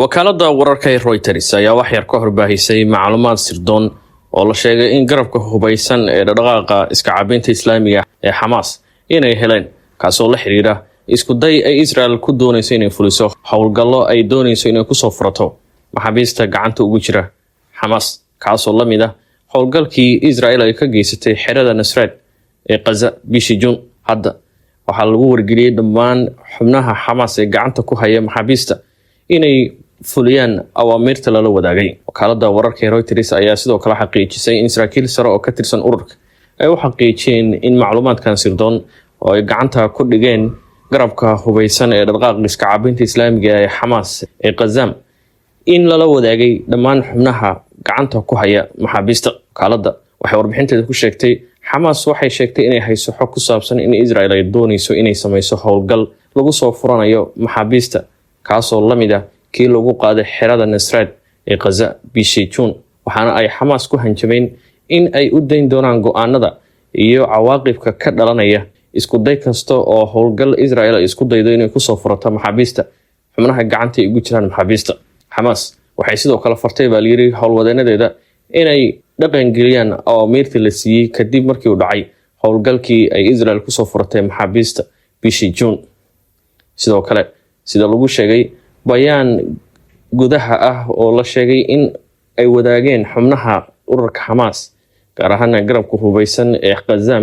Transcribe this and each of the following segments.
wakaalada wararka ee Reuters ayaa wax yar ka horbaahisay macluumaad sirdoon oo la sheegay in garabka hubeysan ee dhaqdhaqaaqa iska caabinta Islaamiga ee Hamas inay heleen kaasoo la xiriira isku day ay Israel ku doonayso inay fuliso howlgallo ay doonayso inay ku soo furato maxaabiista gacanta ugu jira Hamas kaasoo la mid ah howlgalkii Israel ay ka geysatay xerada Nusrat ee Gaza bishii Juun. Hadda waxaa lagu wargeliyay dhammaan xubnaha Hamas ee gacanta ku haya maxaabiista inay fuliyaan awaamirta lala wadaagay. Wakaalada wararka ee Reuters ayaa sidoo kale xaqiijisay in saraakiil sare oo ka tirsan ururka ay u xaqiijiyeen in macluumaadkan sirdoon oo ay gacanta ku dhigeen garabka hubeysan ee dhaqdhaqaaqa iska caabinta Islaamiga ee Hamas ee Gaza in lala wadaagay dhammaan xubnaha gacanta ku haya maxaabiista. Wakaalada waxay warbixinteeda ku sheegtay Hamas waxay sheegtay inay hayso xog ku saabsan in Israel ay doonayso inay sameyso howlgal lagu soo furanayo maxaabiista kaasoo la mid ah kii lagu qaaday xerada Nusrat ee Gaza bishii Juun. Waxaana ay Hamas ku hanjabeen in ay u dayn doonaan go'aanada iyo cawaaqibka ka dhalanaya isku day kasta oo howlgal Israel ay isku daydo inay ku soo furato maxaabiista xubnaha gacanta ugu jiraan maxaabiista. Hamas waxay sidoo kale fartay baaliyiri howlwadeenadeeda inay dhaqan geliyaan awaamirtii la siiyay kadib markii uu dhacay howlgalkii ay Israel ku soo furatay maxaabiista bishii Juun. Sidoo kale sida lagu sheegay bayaan gudaha ah oo la sheegay in ay wadaageen xubnaha ururka Hamas gaar ahaan garabka hubeysan ee Gaza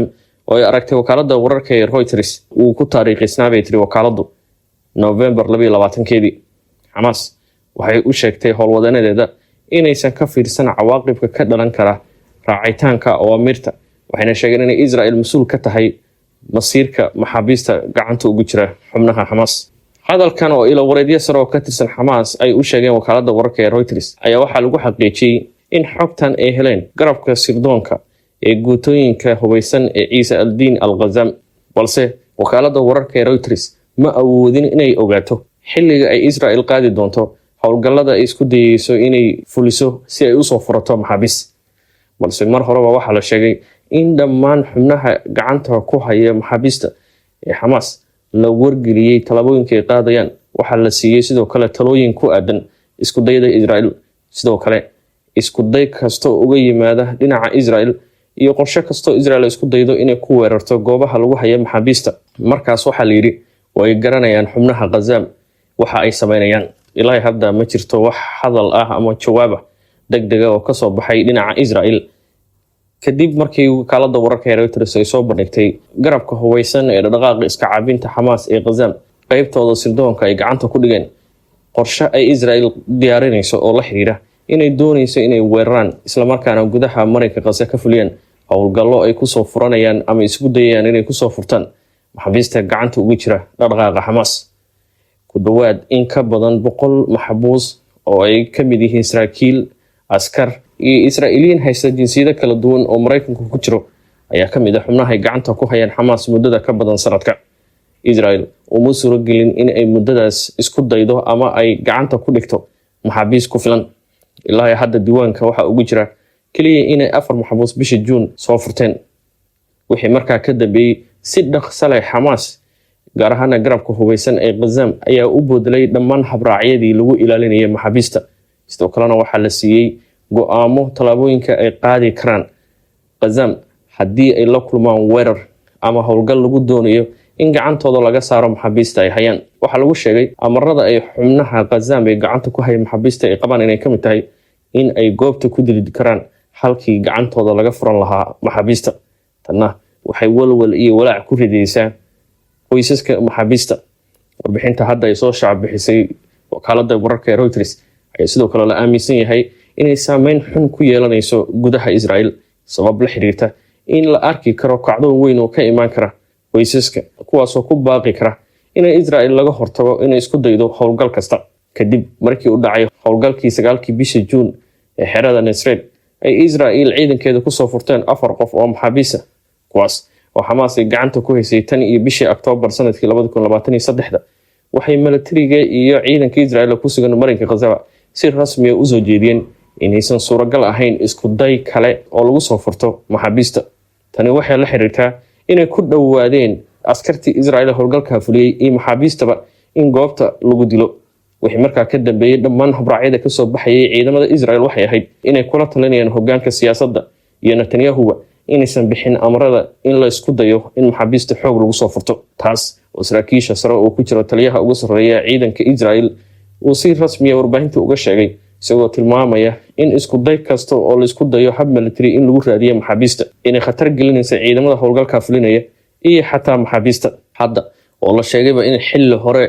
oo ay aragtay wakaalada wararka ee Reuters uu ku taariikhisnaabay tiri wakaaladu November 22-keedii. Hamas waxay u sheegtay howlwadeenadeeda inaysan ka fiirsan cawaaqibka ka dhalan kara raacitaanka awaamirta, waxayna sheegeen in Israel mas'uul ka tahay masiirka maxaabiista gacanta ugu jira xubnaha Hamas. hadalkan oo ila wareedyo sare oo ka tirsan Hamas ay u sheegeen wakaalada wararka ee Reuters ayaa waxaa lagu xaqiijiyay in xogtan ay heleen garabka sirdoonka ee guutooyinka hubeysan ee Isa al-Din al-Ghazam, balse wakaalada wararka ee Reuters ma awoodin inay ogaato xilliga ay Israel qaadi doonto howlgallada ay isku dayayso inay fuliso si ay u soo furato maxaabiis. balse mar horeba waxaa la sheegay in dhammaan xubnaha gacanta ku haya maxaabiista ee Hamas la wargeliyay talaabooyinka ay qaadayaan. waxaa la siiyay sidoo kale talooyin ku aadan isku dayda Israel, sidoo kale isku day kasta oo uga yimaada dhinaca Israel iyo qorshe kasta oo Israel isku daydo inay ku weerarto goobaha lagu hayo maxaabiista. markaas waxaa la yiri way garanayaan xubnaha Gaza waxa ay sameynayaan. ilaa hadda ma jirto wax hadal ah ama jawaab degdeg ah oo ka soo baxay dhinaca Israel kadib markii wakaalada wararka ee Reuters ay soo bandhigtay garabka hubeysan ee dhaqdhaqaaqa iska caabinta Hamas ee Gaza qaybtooda sirdoonka ay gacanta ku dhigeen qorshe ay Israel diyaarinayso oo la xiriira inay doonayso inay weeraraan isla markaana gudaha Mareykanka Gaza ka fuliyaan howlgallo ay ku soo furanayaan ama isku dayayaan inay ku soo furtaan maxaabiista gacanta ugu jira dhaqdhaqaaqa Hamas. ku dhawaad in ka badan 100 maxbuus oo ay ka mid yihiin saraakiil, askar iyo Israa'iiliyiin haysta jinsiyado kala duwan oo Mareykanku ku jiro ayaa ka mid ah xubnaha ay gacanta ku hayaan Hamas muddada ka badan sanadka. Israel uma suuragelin in ay muddadaas isku daydo ama ay gacanta ku dhigto maxaabiis ku filan. ilaa hadda diiwaanka waxa ugu jira kaliya inay 4 maxbuus bishii Juun soo furteen. wixii markaa ka dambeeyay si dhaqso leh Hamas gaar ahaan garabka hubeysan ee Gaza ayaa u boodlay dhammaan habraacyadii lagu ilaalinayay maxaabiista. sidoo kalena waxaa la siiyay go'aamo talaabooyinka ay qaadi karaan Gaza haddii ay la kulmaan weerar ama howlgal lagu doonayo in gacantooda laga saaro maxaabiista ay hayaan. waxaa lagu sheegay amarada ay xubnaha Gaza ay gacanta ku hayaan maxaabiista ay qabaan inay ka mid tahay in ay goobta ku dili karaan halkii gacantooda laga furan lahaa maxaabiista. tanna waxay walwal iyo walaac ku ridaysaa qoysaska maxaabiista. warbixinta hadda ay soo shacab bixisay wakaalada wararka ee Reuters ayaa sidoo kale la aaminsan yahay inay saameyn xun ku yeelanayso gudaha Israel sabab la xiriirta in la arki karo kacdo weyn oo ka imaan kara qoysaska kuwaas oo ku baaqi kara in Israel laga hortago inay isku daydo howlgal kasta. kadib markii uu dhacay howlgalkii 9kii bishii Juun ee xerada Nusrat ay Israel ciidankeeda ku soo furteen 4 qof oo maxaabiis ah kuwaas oo Hamas ay gacanta ku haysay tan iyo bishii Oktoobar sanadkii 2023. waxay militariga iyo ciidanka Israel ku sugan Mareykanka Gaza si rasmi ah u soo jeediyeen inaysan suuragal ahayn isku day kale oo lagu soo furto maxaabiista. tani waxay la xiriirtaa inay ku dhawaadeen askartii Israel howlgalka fuliyay iyo maxaabiistaba in goobta lagu dilo. wixii markaa ka dambeeyay dhammaan habraacyada ka soo baxayay ciidamada Israel waxay ahayd inay kula talinayaan hoggaanka siyaasadda iyo Netanyahu inaysan bixin amarada in la isku dayo in maxaabiista xoog lagu soo furto. taas oo saraakiisha sare oo ku jira taliyaha ugu sarreeya ciidanka Israel uu si rasmi ah warbaahinta uga sheegay isagoo tilmaamaya in isku day kasta oo la isku dayo hab military in lagu raadiyo maxaabiista inay khatar gelinaysa ciidamada howlgalka fulinaya iyo xataa maxaabiista. hadda oo la sheegayba in xilli hore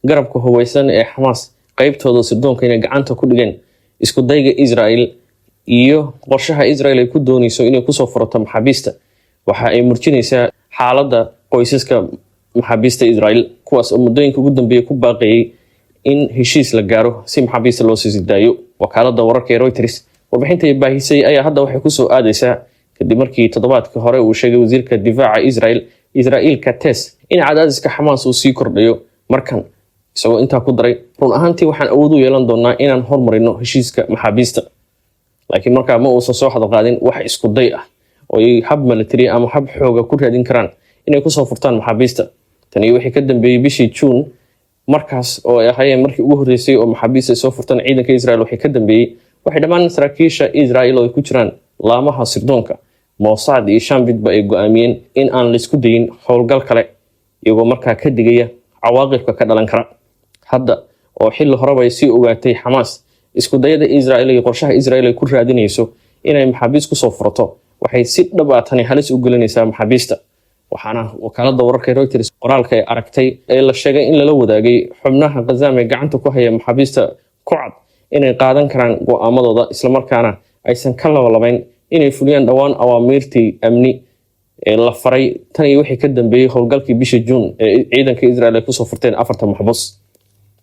garabka hubeysan ee Hamas qaybtooda sirdoonka inay gacanta ku dhigeen isku dayga Israel iyo qorshaha Israel ay ku doonayso inay ku soo furto maxaabiista, waxa ay murjinaysaa xaaladda qoysaska maxaabiista Israel kuwaas oo muddooyinka ugu dambeeyay ku baaqayay in heshiis la gaaro si maxaabiista loo sii daayo. wakaaladda wararka ee Reuters warbixinta ay baahisay ayaa hadda waxay ku soo aadaysaa kadib markii toddobaadkii hore uu sheegay wasiirka difaaca Israel Katz in cadaadiska Hamas uu sii kordhayo markan, isagoo intaa ku daray run ahaantii waxaan awood u yeelan doonaa inaan hormarino heshiiska maxaabiista. laakiin markaa ma uusan soo hadal qaadin wax isku day ah oo ay hab military ama hab xooga ku raadin karaan inay ku soo furtaan maxaabiista. tani wixii ka dambeeyay bishii June markaas oo ay ahaayeen markii ugu horeysay oo maxaabiista soo furtaan ciidanka Israel waxay ka dambeeyay waxay dhammaan saraakiisha Israel oo ku jiraan laamaha sirdoonka Mossad iyo Shanbit ay go'aamiyeen in aan la isku dayin howlgal kale iyagoo markaa ka digaya cawaaqibka ka dhalan kara. hadda oo xilli hore ay sii ogaatay Hamas isku dayada Israel iyo qorshaha Israel ay ku raadinayso inay maxaabiis ku soo furto waxay si dhabaatani halis u gelinaysaa maxaabiista. waxaana wakaaladda wararka Reuters qoraalka ay aragtay ee la sheegay in lala wadaagay xubnaha Gazaam ee gacanta ku haya maxaabiista ku cad inay qaadan karaan go'aamadooda isla markaana aysan ka labalabayn inay fuliyaan dhawaan awaamiirtii amni ee la faray tan iyo wixii ka dambeeyay howlgalkii bishii June ee ciidanka Israel ay ku soo furteen 4 maxbuus.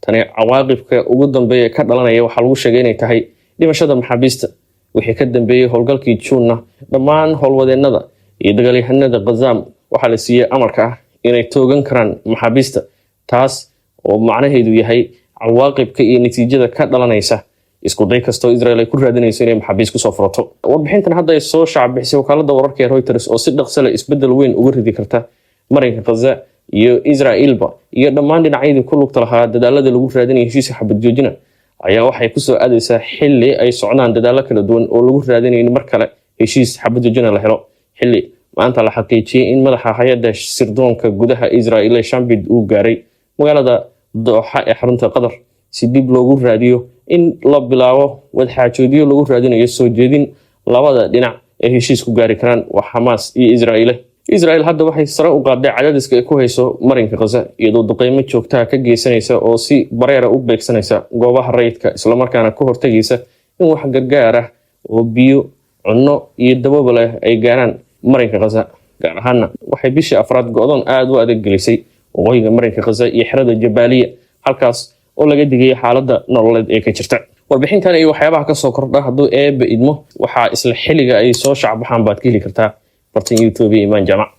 tani cawaaqibka ugu dambeeya ka dhalanaya waxa lagu sheegay inay tahay dhimashada maxaabiista. wixii ka dambeeyay howlgalkii June dhammaan howlwadeennada iyo dagaalyahanada Gazaam waxa la siiyay amarka ah inay toogan karaan maxaabiista, taas oo macnaheedu yahay cawaaqibka iyo natiijada ka dhalanaysa isku day kasto Israel ay ku raadinayso inay maxaabiis ku soo furto. warbixintan hadda ay soo shacbisay wakaaladda wararka ee Reuters oo si dhaqso leh isbedel weyn uga ridi karta marinka Gaza iyo Israelba iyo dhammaan dhinacyadii ku lugta lahaa dadaalada lagu raadinayo heshiiska xabad joojina ayaa waxay ku soo aadaysaa xilli ay socdaan dadaalo kala duwan oo lagu raadinayo in mar kale heshiis xabad joojina la helo. xilli maanta la xaqiijiyay in madaxa hay'adda sirdoonka gudaha Israel Shanbit uu gaaray magaalada Doha ee xarunta Qatar si dib loogu raadiyo in la bilaabo wadaxaajoodyo lagu raadinayo soo jeedin labada dhinac ee heshiis ku gaari karaan waa Hamas iyo Israel. hadda waxay sare u qaaday cadaadiska ay ku hayso marinka Gaza iyadoo duqeymo joogto ah ka geysanaysa oo si bareera u beegsanaysa goobaha rayidka isla markaana ka hortagaysa in wax gargaar ah oo biyo, cunno iyo dabool leh ay gaaraan marinka Gaza. gaar ahaan waxay bishii afraad go'doon aad u adag gelisay waqooyiga marinka Gaza iyo xerada Jabaaliya halkaas oo laga digay xaaladda nololeed ee ka jirta. warbixintan iyo waxyaabaha ka soo kordha hadduu eebba idmo waxa isla xilliga ay soo shacbaxaan baad ka heli kartaa bartan YouTube Imaan Jamac.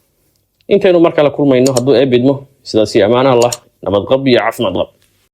intaynu mar kale kulmayno hadduu eebba idmo sidaas iyo amaana Allah nabad qab iyo caafimaad qab.